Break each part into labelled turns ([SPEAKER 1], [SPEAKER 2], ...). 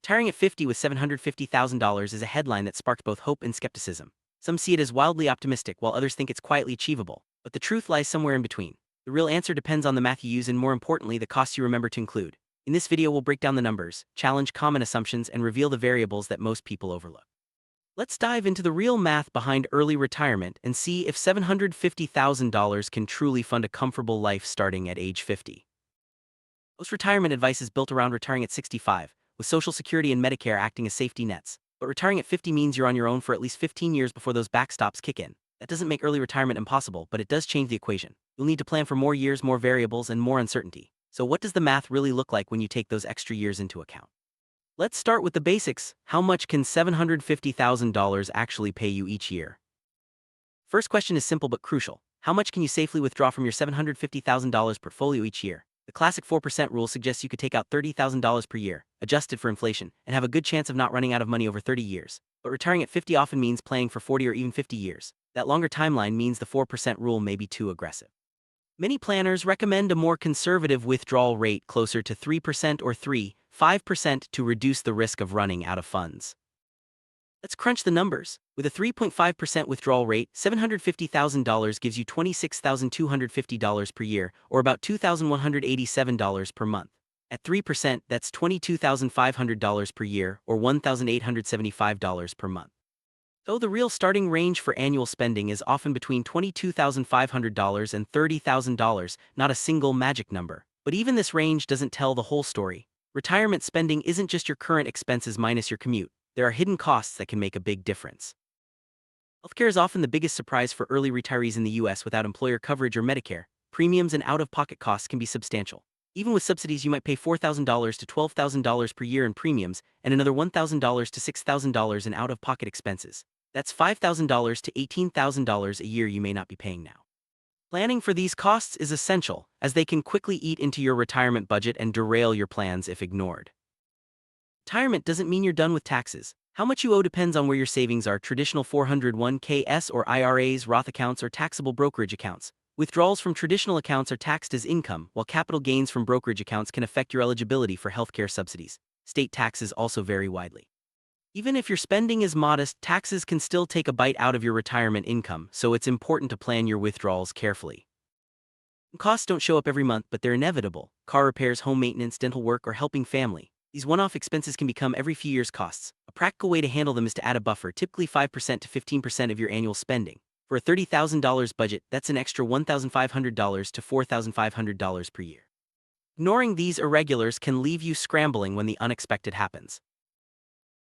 [SPEAKER 1] Retiring at 50 with $750,000 is a headline that sparked both hope and skepticism. Some see it as wildly optimistic, while others think it's quietly achievable. But the truth lies somewhere in between. The real answer depends on the math you use and, more importantly, the costs you remember to include. In this video, we'll break down the numbers, challenge common assumptions, and reveal the variables that most people overlook. Let's dive into the real math behind early retirement and see if $750,000 can truly fund a comfortable life starting at age 50. Most retirement advice is built around retiring at 65, with Social Security and Medicare acting as safety nets. But retiring at 50 means you're on your own for at least 15 years before those backstops kick in. That doesn't make early retirement impossible, but it does change the equation. You'll need to plan for more years, more variables, and more uncertainty. So what does the math really look like when you take those extra years into account? Let's start with the basics. How much can $750,000 actually pay you each year? First question is simple but crucial. How much can you safely withdraw from your $750,000 portfolio each year? The classic 4% rule suggests you could take out $30,000 per year, adjusted for inflation, and have a good chance of not running out of money over 30 years. But retiring at 50 often means planning for 40 or even 50 years. That longer timeline means the 4% rule may be too aggressive. Many planners recommend a more conservative withdrawal rate closer to 3% or 3.5% to reduce the risk of running out of funds. Let's crunch the numbers. With a 3.5% withdrawal rate, $750,000 gives you $26,250 per year, or about $2,187 per month. At 3%, that's $22,500 per year, or $1,875 per month. Though the real starting range for annual spending is often between $22,500 and $30,000, not a single magic number. But even this range doesn't tell the whole story. Retirement spending isn't just your current expenses minus your commute. There are hidden costs that can make a big difference. Healthcare is often the biggest surprise for early retirees in the US. Without employer coverage or Medicare, premiums and out-of-pocket costs can be substantial. Even with subsidies, you might pay $4,000 to $12,000 per year in premiums and another $1,000 to $6,000 in out-of-pocket expenses. That's $5,000 to $18,000 a year you may not be paying now. Planning for these costs is essential, as they can quickly eat into your retirement budget and derail your plans if ignored. Retirement doesn't mean you're done with taxes. How much you owe depends on where your savings are: traditional 401(k)s or IRAs, Roth accounts, or taxable brokerage accounts. Withdrawals from traditional accounts are taxed as income, while capital gains from brokerage accounts can affect your eligibility for healthcare subsidies. State taxes also vary widely. Even if your spending is modest, taxes can still take a bite out of your retirement income, so it's important to plan your withdrawals carefully. Costs don't show up every month, but they're inevitable. Car repairs, home maintenance, dental work, or helping family. These one-off expenses can become every few years costs. A practical way to handle them is to add a buffer, typically 5% to 15% of your annual spending. For a $30,000 budget, that's an extra $1,500 to $4,500 per year. Ignoring these irregulars can leave you scrambling when the unexpected happens.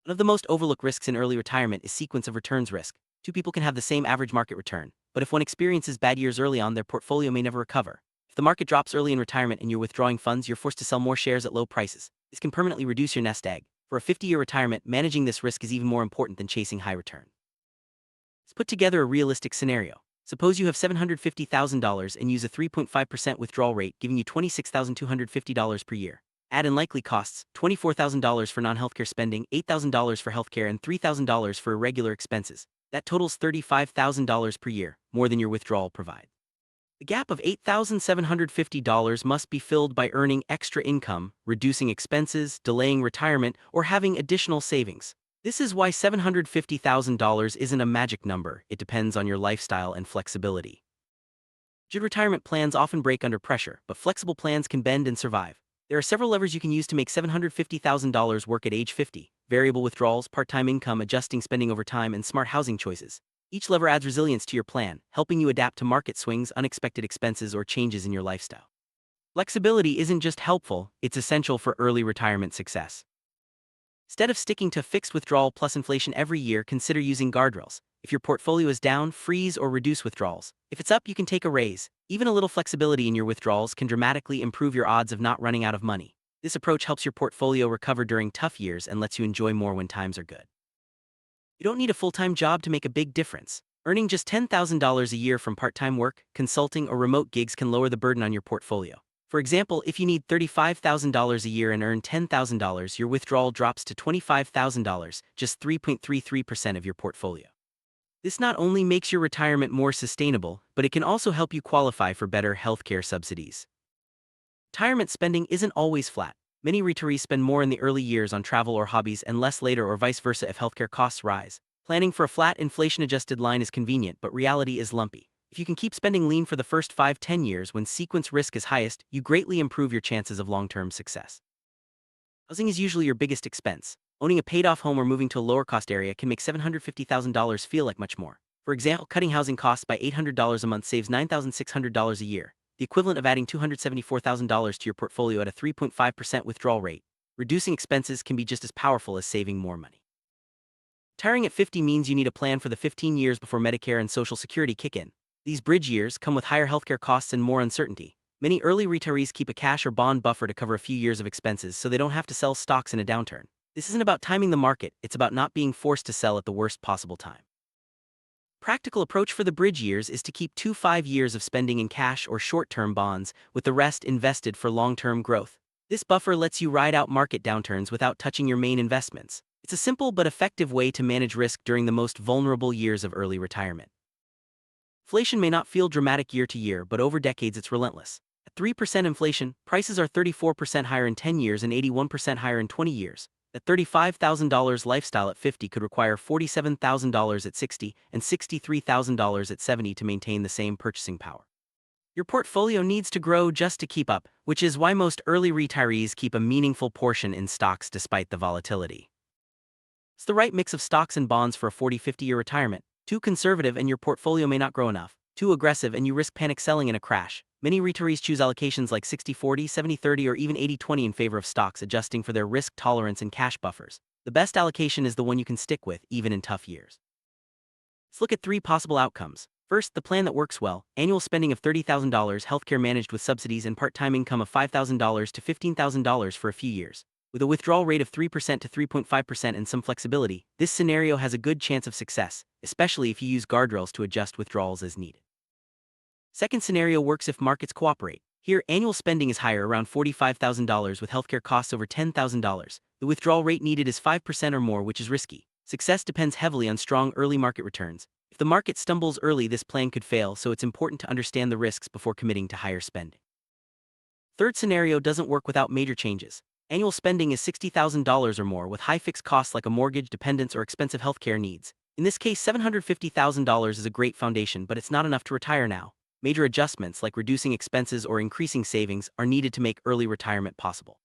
[SPEAKER 1] One of the most overlooked risks in early retirement is sequence of returns risk. Two people can have the same average market return, but if one experiences bad years early on, their portfolio may never recover. If the market drops early in retirement and you're withdrawing funds, you're forced to sell more shares at low prices. This can permanently reduce your nest egg. For a 50-year retirement, managing this risk is even more important than chasing high return. Let's put together a realistic scenario. Suppose you have $750,000 and use a 3.5% withdrawal rate, giving you $26,250 per year. Add in likely costs: $24,000 for non-healthcare spending, $8,000 for healthcare, and $3,000 for irregular expenses. That totals $35,000 per year, more than your withdrawal provides. The gap of $8,750 must be filled by earning extra income, reducing expenses, delaying retirement, or having additional savings. This is why $750,000 isn't a magic number. It depends on your lifestyle and flexibility. Rigid retirement plans often break under pressure, but flexible plans can bend and survive. There are several levers you can use to make $750,000 work at age 50: variable withdrawals, part-time income, adjusting spending over time, and smart housing choices. Each lever adds resilience to your plan, helping you adapt to market swings, unexpected expenses, or changes in your lifestyle. Flexibility isn't just helpful, it's essential for early retirement success. Instead of sticking to fixed withdrawal plus inflation every year, consider using guardrails. If your portfolio is down, freeze or reduce withdrawals. If it's up, you can take a raise. Even a little flexibility in your withdrawals can dramatically improve your odds of not running out of money. This approach helps your portfolio recover during tough years and lets you enjoy more when times are good. You don't need a full-time job to make a big difference. Earning just $10,000 a year from part-time work, consulting, or remote gigs can lower the burden on your portfolio. For example, if you need $35,000 a year and earn $10,000, your withdrawal drops to $25,000, just 3.33% of your portfolio. This not only makes your retirement more sustainable, but it can also help you qualify for better healthcare subsidies. Retirement spending isn't always flat. Many retirees spend more in the early years on travel or hobbies and less later, or vice versa if healthcare costs rise. Planning for a flat, inflation-adjusted line is convenient, but reality is lumpy. If you can keep spending lean for the first 5–10 years when sequence risk is highest, you greatly improve your chances of long-term success. Housing is usually your biggest expense. Owning a paid-off home or moving to a lower-cost area can make $750,000 feel like much more. For example, cutting housing costs by $800 a month saves $9,600 a year, the equivalent of adding $274,000 to your portfolio at a 3.5% withdrawal rate. Reducing expenses can be just as powerful as saving more money. Retiring at 50 means you need a plan for the 15 years before Medicare and Social Security kick in. These bridge years come with higher healthcare costs and more uncertainty. Many early retirees keep a cash or bond buffer to cover a few years of expenses so they don't have to sell stocks in a downturn. This isn't about timing the market, it's about not being forced to sell at the worst possible time. Practical approach for the bridge years is to keep 2–5 years of spending in cash or short-term bonds, with the rest invested for long-term growth. This buffer lets you ride out market downturns without touching your main investments. It's a simple but effective way to manage risk during the most vulnerable years of early retirement. Inflation may not feel dramatic year to year, but over decades it's relentless. At 3% inflation, prices are 34% higher in 10 years and 81% higher in 20 years. That $35,000 lifestyle at 50 could require $47,000 at 60 and $63,000 at 70 to maintain the same purchasing power. Your portfolio needs to grow just to keep up, which is why most early retirees keep a meaningful portion in stocks despite the volatility. It's the right mix of stocks and bonds for a 40–50-year retirement. Too conservative and your portfolio may not grow enough. Too aggressive and you risk panic selling in a crash. Many retirees choose allocations like 60–40, 70–30, or even 80–20 in favor of stocks, adjusting for their risk tolerance and cash buffers. The best allocation is the one you can stick with, even in tough years. Let's look at 3 possible outcomes. First, the plan that works well: annual spending of $30,000, healthcare managed with subsidies, and part-time income of $5,000 to $15,000 for a few years. With a withdrawal rate of 3% to 3.5% and some flexibility, this scenario has a good chance of success, especially if you use guardrails to adjust withdrawals as needed. Second scenario works if markets cooperate. Here, annual spending is higher, around $45,000, with healthcare costs over $10,000. The withdrawal rate needed is 5% or more, which is risky. Success depends heavily on strong early market returns. If the market stumbles early, this plan could fail, so it's important to understand the risks before committing to higher spending. Third scenario doesn't work without major changes. Annual spending is $60,000 or more, with high fixed costs like a mortgage, dependents, or expensive healthcare needs. In this case, $750,000 is a great foundation, but it's not enough to retire now. Major adjustments, like reducing expenses or increasing savings, are needed to make early retirement possible.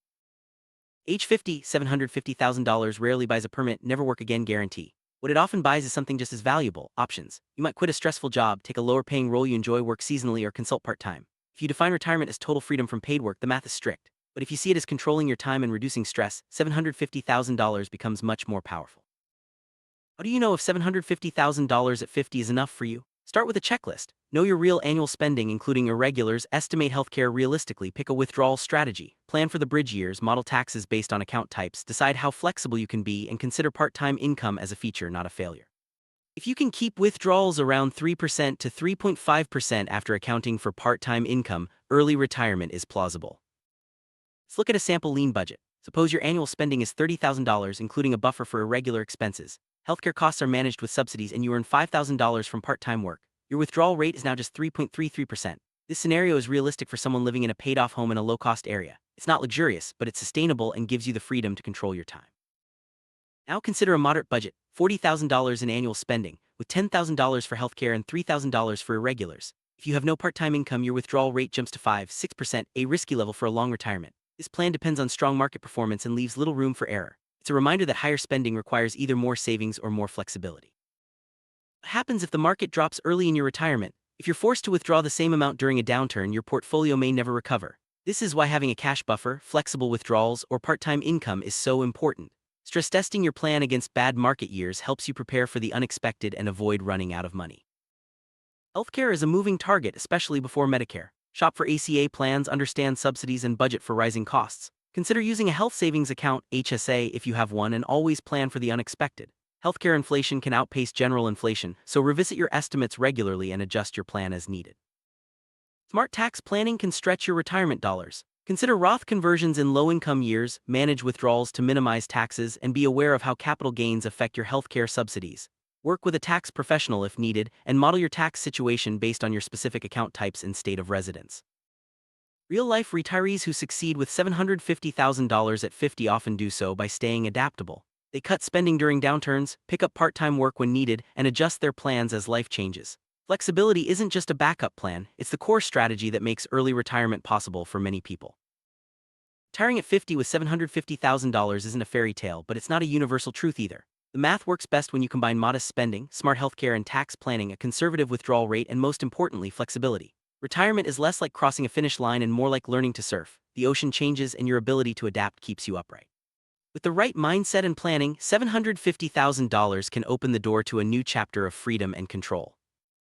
[SPEAKER 1] Age 50, $750,000 rarely buys a permanent never-work-again guarantee. What it often buys is something just as valuable: options. You might quit a stressful job, take a lower-paying role you enjoy, work seasonally, or consult part-time. If you define retirement as total freedom from paid work, the math is strict. But if you see it as controlling your time and reducing stress, $750,000 becomes much more powerful. How do you know if $750,000 at 50 is enough for you? Start with a checklist. Know your real annual spending, including irregulars, estimate healthcare realistically, pick a withdrawal strategy, plan for the bridge years, model taxes based on account types, decide how flexible you can be, and consider part-time income as a feature, not a failure. If you can keep withdrawals around 3% to 3.5% after accounting for part-time income, early retirement is plausible. Let's look at a sample lean budget. Suppose your annual spending is $30,000, including a buffer for irregular expenses. Healthcare costs are managed with subsidies and you earn $5,000 from part-time work. Your withdrawal rate is now just 3.33%. This scenario is realistic for someone living in a paid-off home in a low-cost area. It's not luxurious, but it's sustainable and gives you the freedom to control your time. Now consider a moderate budget: $40,000 in annual spending, with $10,000 for healthcare and $3,000 for irregulars. If you have no part-time income, your withdrawal rate jumps to 5–6%, a risky level for a long retirement. This plan depends on strong market performance and leaves little room for error. It's a reminder that higher spending requires either more savings or more flexibility. What happens if the market drops early in your retirement? If you're forced to withdraw the same amount during a downturn, your portfolio may never recover. This is why having a cash buffer, flexible withdrawals, or part-time income is so important. Stress testing your plan against bad market years helps you prepare for the unexpected and avoid running out of money. Healthcare is a moving target, especially before Medicare. Shop for ACA plans, understand subsidies, and budget for rising costs. Consider using a health savings account, HSA, if you have one, and always plan for the unexpected. Healthcare inflation can outpace general inflation, so revisit your estimates regularly and adjust your plan as needed. Smart tax planning can stretch your retirement dollars. Consider Roth conversions in low-income years, manage withdrawals to minimize taxes, and be aware of how capital gains affect your healthcare subsidies. Work with a tax professional if needed, and model your tax situation based on your specific account types and state of residence. Real-life retirees who succeed with $750,000 at 50 often do so by staying adaptable. They cut spending during downturns, pick up part-time work when needed, and adjust their plans as life changes. Flexibility isn't just a backup plan, it's the core strategy that makes early retirement possible for many people. Retiring at 50 with $750,000 isn't a fairy tale, but it's not a universal truth either. The math works best when you combine modest spending, smart healthcare and tax planning, a conservative withdrawal rate, and most importantly, flexibility. Retirement is less like crossing a finish line and more like learning to surf. The ocean changes and your ability to adapt keeps you upright. With the right mindset and planning, $750,000 can open the door to a new chapter of freedom and control.